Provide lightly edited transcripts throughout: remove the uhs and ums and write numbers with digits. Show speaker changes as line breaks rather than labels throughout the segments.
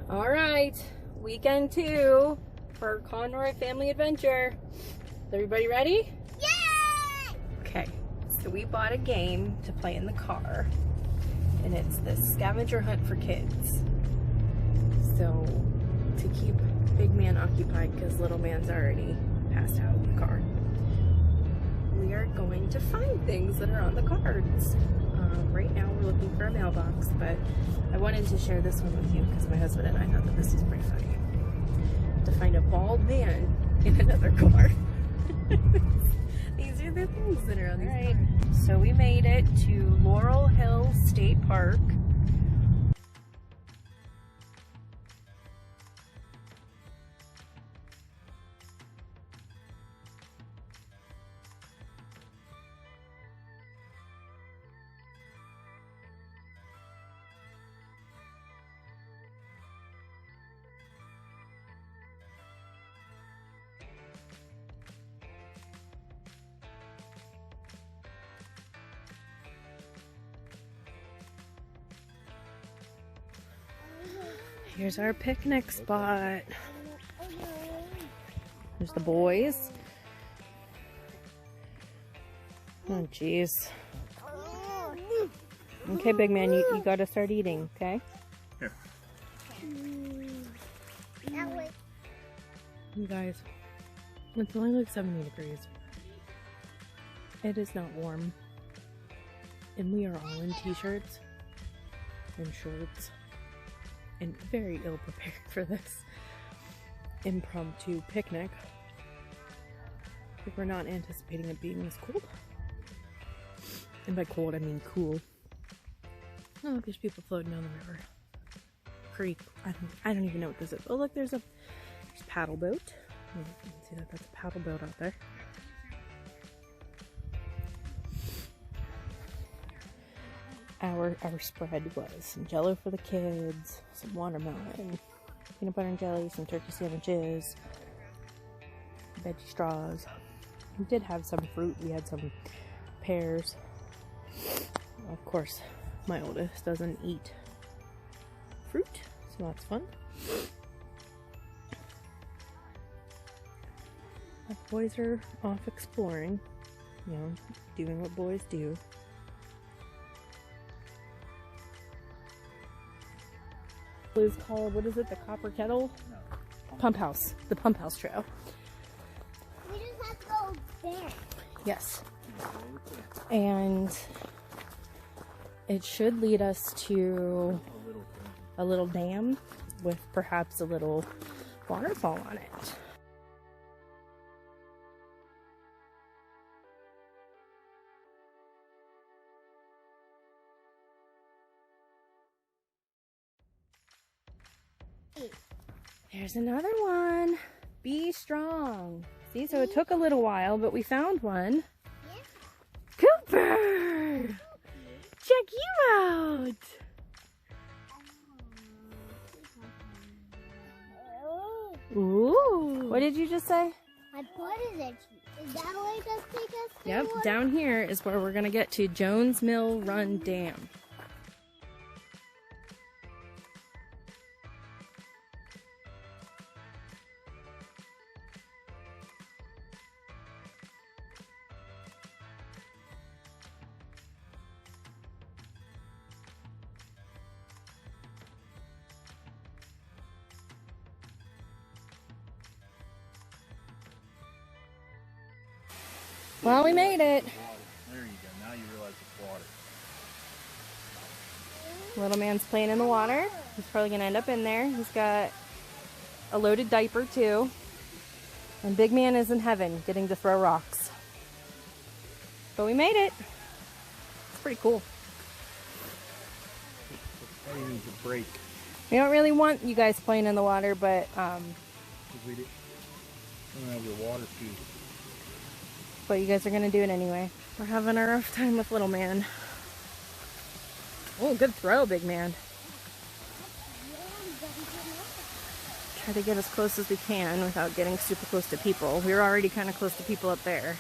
All right, weekend 2 for Conroy Family Adventure. Is everybody ready?
Yay!
Okay, so we bought a game to play in the car, and it's the scavenger hunt for kids. So, to keep big man occupied, because little man's already passed out in the car, we are going to find things that are on the cards. Right now we're looking for a mailbox, but I wanted to share this one with you because my husband and I thought that this was pretty funny. To find a bald man in another car. These are the things that are on these cards. So we made it to Laurel Hill State Park. Here's our picnic spot. There's the boys. Oh, jeez. Okay, big man, you gotta start eating, okay?
Here.
You guys, it's only like 70 degrees. It is not warm. And we are all in t-shirts and shorts. And very ill prepared for this impromptu picnic. We're not anticipating it being this cold. And by cold, I mean cool. Oh, look, there's people floating down the river. Creek. I don't even know what this is. Oh, look, there's a paddle boat. Oh, you can see that. That's a paddle boat out there. Our spread was some jello for the kids, some watermelon, peanut butter and jelly, some turkey sandwiches, veggie straws. We did have some fruit. We had some pears. Of course, my oldest doesn't eat fruit, so that's fun. The boys are off exploring, you know, doing what boys do. Is called, what is it, the Copper Kettle? No. Pump House. The Pump House Trail.
We just have to go there.
Yes. And it should lead us to a little dam with perhaps a little waterfall on it. There's another one. Be strong. See, so it took a little while, but we found one. Yeah. Cooper! Check you out! Ooh. What did you just say?
My butt is itchy. Is that where it does take us to?
Yep, down here is where we're gonna get to Jones Mill Run Dam. Well, we made it.
There you go. Now you realize it's water.
Little man's playing in the water. He's probably going to end up in there. He's got a loaded diaper, too. And big man is in heaven, getting to throw rocks. But we made it. It's pretty cool.
That needs a break.
We don't really want you guys playing in the water, but
We don't have your water shoes.
But you guys are gonna do it anyway. We're having a rough time with little man. Oh, good throw, big man. Try to get as close as we can without getting super close to people. We were already kind of close to people up there.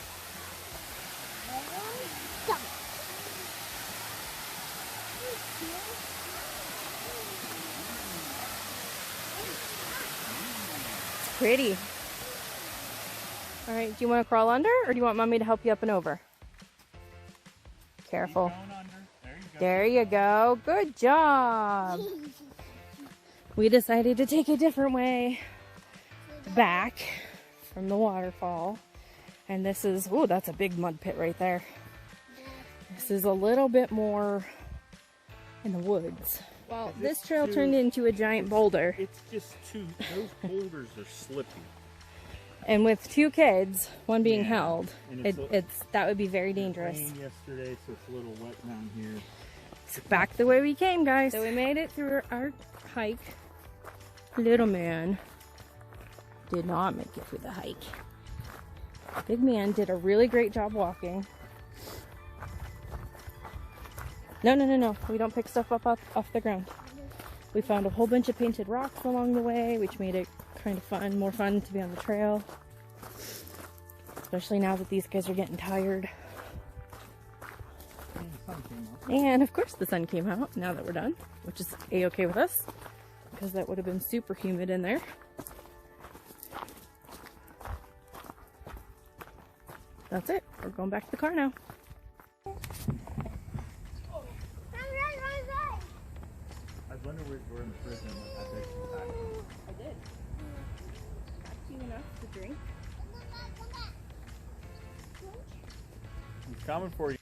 pretty. All right, do you want to crawl under or do you want mommy to help you up and over? Careful. There you go. Good job. We decided to take a different way back from the waterfall. And this is, oh, that's a big mud pit right there. This is a little bit more in the woods. Well, this trail turned into a giant boulder.
It's just those boulders are slippy.
And with 2 kids, one being held, that would be very dangerous.
It rained yesterday, so it's a little wet down here.
It's back the way we came, guys. So we made it through our hike. Little man did not make it through the hike. Big man did a really great job walking. No. We don't pick stuff up off the ground. We found a whole bunch of painted rocks along the way, which made it kind of fun, more fun to be on the trail. Especially now that these guys are getting tired. And of course the sun came out now that we're done, which is a-okay with us, because that would have been super humid in there. That's it. We're going back to the car now.
I wonder where we're in the prison. I bet you packed.
I did. Packed you enough to drink.
He's coming for you.